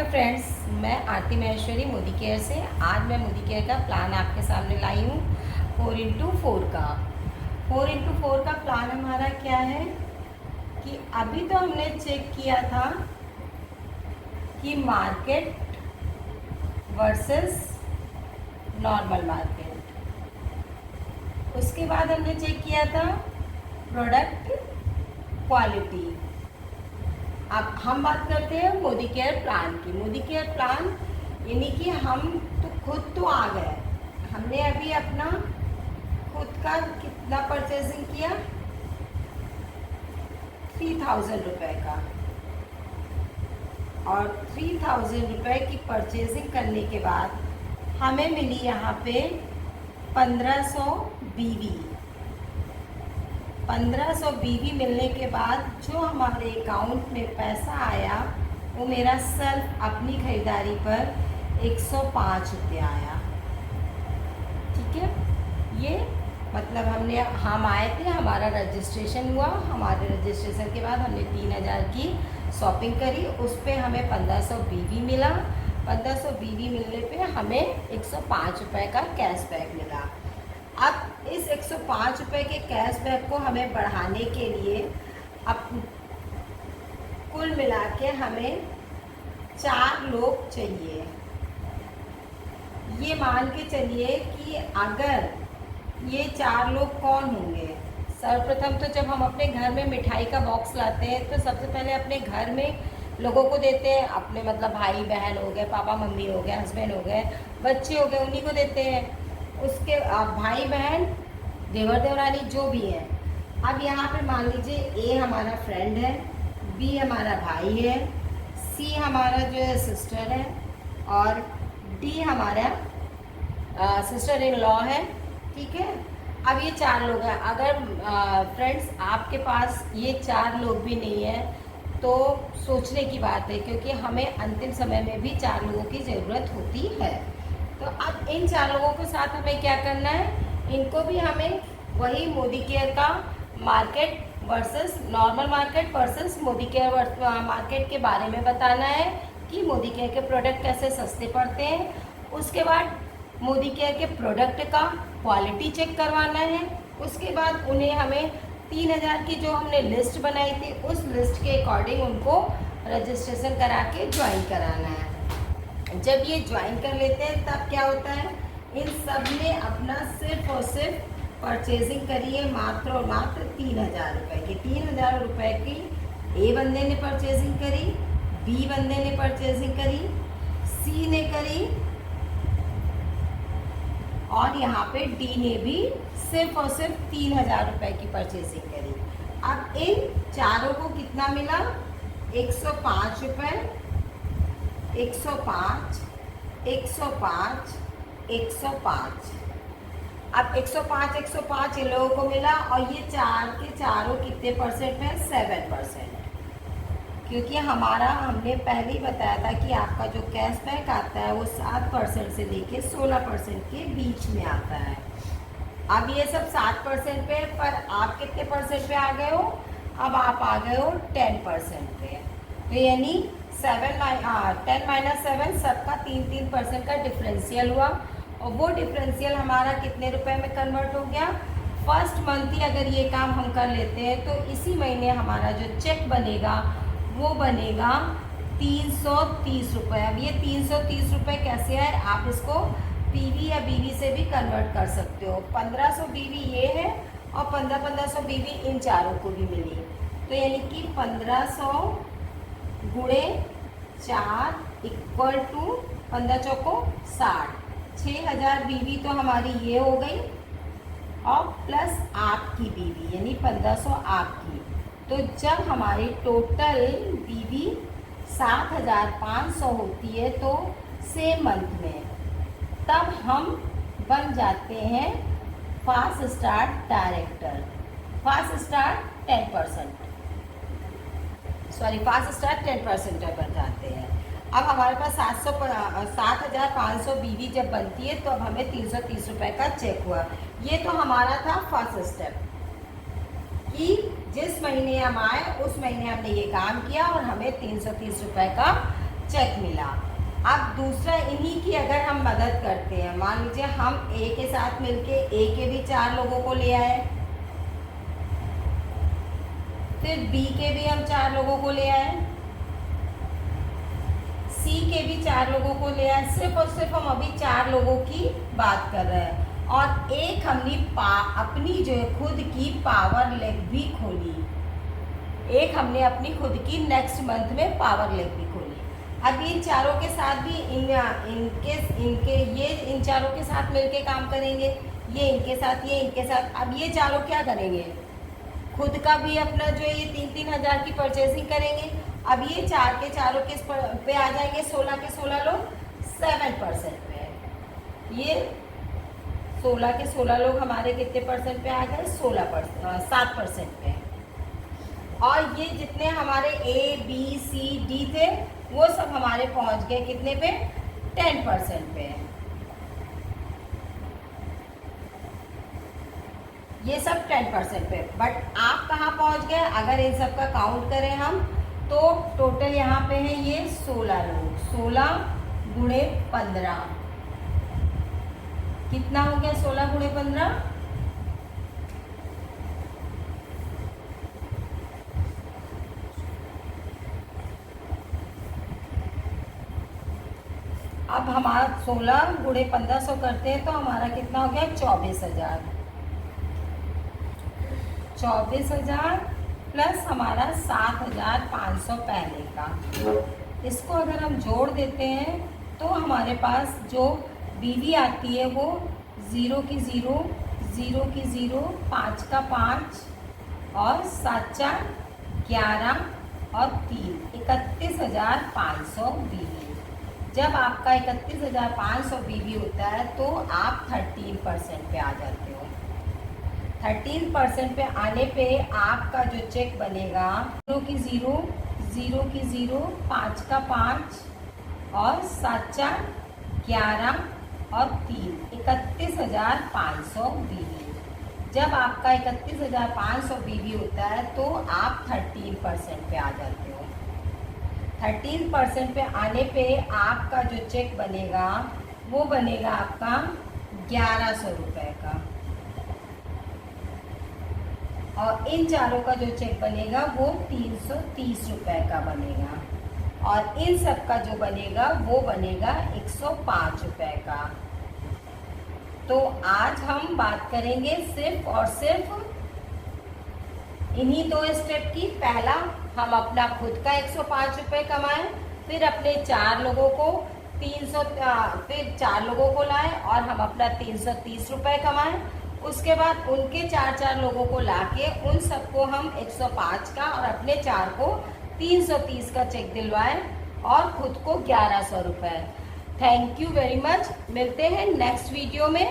नमस्कार फ्रेंड्स, मैं आरती महेश्वरी मोदी केयर से। आज मैं मोदी केयर का प्लान आपके सामने लाई हूँ 4x4 का। 4x4 का प्लान हमारा क्या है कि अभी तो हमने चेक किया था कि मार्केट वर्सेस नॉर्मल मार्केट। उसके बाद हमने चेक किया था प्रोडक्ट क्वालिटी। अब हम बात करते हैं मोदी केयर प्लान की। मोदी केयर प्लान यानी कि हम तो खुद तो आ गए, हमने अभी अपना खुद का कितना परचेजिंग किया, 3000 रुपये का। और 3000 रुपये की परचेजिंग करने के बाद हमें मिली यहाँ पे 1500 बीवी। 1500 बीवी मिलने के बाद जो हमारे अकाउंट में पैसा आया वो मेरा सेल्फ अपनी ख़रीदारी पर 105 रुपये आया। ठीक है, ये मतलब हम आए थे, हमारा रजिस्ट्रेशन हुआ। हमारे रजिस्ट्रेशन के बाद हमने 3000 की शॉपिंग करी, उस पर हमें 1500 बीवी मिला। 1500 बीवी मिलने पे हमें 105 रुपये का कैशबैक मिला। अब इस 105 रुपये के कैशबैक को हमें बढ़ाने के लिए अब कुल मिला के हमें 4 लोग चाहिए। ये मान के चलिए कि अगर ये 4 लोग कौन होंगे। सर्वप्रथम तो जब हम अपने घर में मिठाई का बॉक्स लाते हैं तो सबसे पहले अपने घर में लोगों को देते हैं, अपने मतलब भाई बहन हो गए, पापा मम्मी हो गए, हस्बैंड हो गए, बच्चे हो गए, उन्हीं को देते हैं। उसके भाई बहन, देवर देवरानी जो भी है। अब यहाँ पे मान लीजिए ए हमारा फ्रेंड है, बी हमारा भाई है, सी हमारा जो है सिस्टर है, और डी हमारा सिस्टर इन लॉ है। ठीक है, अब ये 4 लोग हैं। अगर फ्रेंड्स आपके पास ये 4 लोग भी नहीं है तो सोचने की बात है, क्योंकि हमें अंतिम समय में भी 4 लोगों की ज़रूरत होती है। तो अब इन 4 लोगों के साथ हमें क्या करना है, इनको भी हमें वही मोदी केयर का market versus normal market versus Modi care market के बारे में बताना है कि मोदी केयर के प्रोडक्ट कैसे सस्ते पड़ते हैं। उसके बाद मोदी केयर के प्रोडक्ट का क्वालिटी चेक करवाना है। उसके बाद उन्हें हमें 3000 की जो हमने लिस्ट बनाई थी उस लिस्ट के अकॉर्डिंग उनको रजिस्ट्रेशन करा के ज्वाइन कराना है। जब ये ज्वाइन कर लेते हैं तब क्या होता है, इन सब ने अपना सिर्फ और सिर्फ परचेजिंग करी है मात्र और मात्र 3000 रुपये की। 3000 रुपये की ए बंदे ने परचेजिंग करी, बी बंदे ने परचेजिंग करी, सी ने करी, और यहाँ पे डी ने भी सिर्फ और सिर्फ 3000 रुपये की परचेजिंग करी। अब इन चारों को कितना मिला, 105 रुपये, 105, 105, 105। अब 105 105 इन लोगों को मिला, और ये 4 के चारों कितने परसेंट में, 7%। क्योंकि हमने पहले ही बताया था कि आपका जो कैशबैक आता है वो 7% से लेके 16% के बीच में आता है। अब ये सब 7% पे, पर आप कितने परसेंट पे आ गए हो, अब आप आ गए हो 10% पे। तो यानी 10 - 7 सबका 3% का डिफरेंशियल हुआ, और वो डिफरेंशियल हमारा कितने रुपए में कन्वर्ट हो गया। फर्स्ट मंथ ही अगर ये काम हम कर लेते हैं तो इसी महीने हमारा जो चेक बनेगा वो बनेगा 330 रुपये। अब ये 330 रुपये कैसे है, आप इसको पीवी या बीवी से भी कन्वर्ट कर सकते हो। 1500 बीवी ये है और 1500 बीवी इन चारों को भी मिली। तो यानी कि 1500 गुणे 4 इक्वल टू 15 चौको 60, 6000 बीवी तो हमारी ये हो गई, और प्लस आपकी बीवी यानी 1500 आपकी। तो जब हमारी टोटल बीवी 7500 होती है तो सेम मंथ में, तब हम बन जाते हैं fast start director. Fast start 10%, sorry fast start 10% बन जाते हैं। अब हमारे पास 7500 बीवी जब बनती है तो अब हमें 330 रुपये का चेक हुआ। ये तो हमारा था फर्स्ट स्टेप कि जिस महीने हम आए उस महीने हमने ये काम किया और हमें 330 रुपये का चेक मिला। अब दूसरा, इन्हीं की अगर हम मदद करते हैं, मान लीजिए हम ए के साथ मिलके ए के भी 4 लोगों को ले आए, फिर बी के भी हम 4 लोगों को ले आए, सी के भी 4 लोगों को ले आए। सिर्फ और सिर्फ हम अभी 4 लोगों की बात कर रहे हैं। और एक हमने अपनी जो है खुद की पावर लेग भी खोली, एक हमने अपनी खुद की नेक्स्ट मंथ में पावर लेग भी खोली। अब इन चारों के साथ भी इन चारों के साथ मिलके काम करेंगे, ये इनके साथ, ये इनके साथ। अब ये चारों क्या करेंगे, खुद का भी अपना जो है ये 3-3 हज़ार की परचेसिंग करेंगे। अब ये चारों किस पे आ जाएंगे, 16 के 16 लोग 7% पे। ये 16 के 16 लोग हमारे कितने परसेंट पे आ गए, 7% पे। और ये जितने हमारे ए बी सी डी थे वो सब हमारे पहुंच गए कितने पे, 10% पे। ये सब 10% पे। बट आप कहाँ पहुंच गए, अगर इन सब का काउंट करें हम तो टोटल यहाँ पे है ये 16 लोग। 16 गुणे 15 कितना हो गया, 16 गुणे 15 अब हमारा 16 गुणे 1500 करते हैं तो हमारा कितना हो गया, 24,000। 24,000 प्लस हमारा 7,500 पहले का। इसको अगर हम जोड़ देते हैं तो हमारे पास जो बीवी आती है वो 0 की 0, 0 की 0, 5 का 5 और 7 4 11 और 3 31,500 बीवी। जब आपका 31,500 बीवी होता है तो आप 13% पे आ जाते हो। 13% पे आने पे आपका जो चेक बनेगा 0 की 0, 0 की 0, 5 का 5 और 7 4 11 और 3 31,500 बीवी। जब आपका 31,500 बीवी होता है तो आप 13% पे आ जाते हो। 13% पे आने पे आपका जो चेक बनेगा वो बनेगा आपका 1100 रुपये का। और इन चारों का जो चेक बनेगा वो 330 रुपये का बनेगा। और इन सब का जो बनेगा वो बनेगा 105 रुपये का। तो आज हम बात करेंगे सिर्फ और सिर्फ इन्हीं 2 स्टेप की। पहला, हम अपना खुद का 105 रुपये कमाएं, फिर अपने 4 लोगों को 300, फिर 4 लोगों को लाएं और हम अपना 330 रुपये कमाएं। उसके बाद उनके 4 लोगों को लाके उन सबको हम 105 का और अपने 4 को 330 का चेक दिलवाएं और खुद को 1100 रुपये। Thank you very much. मिलते हैं नेक्स्ट वीडियो में।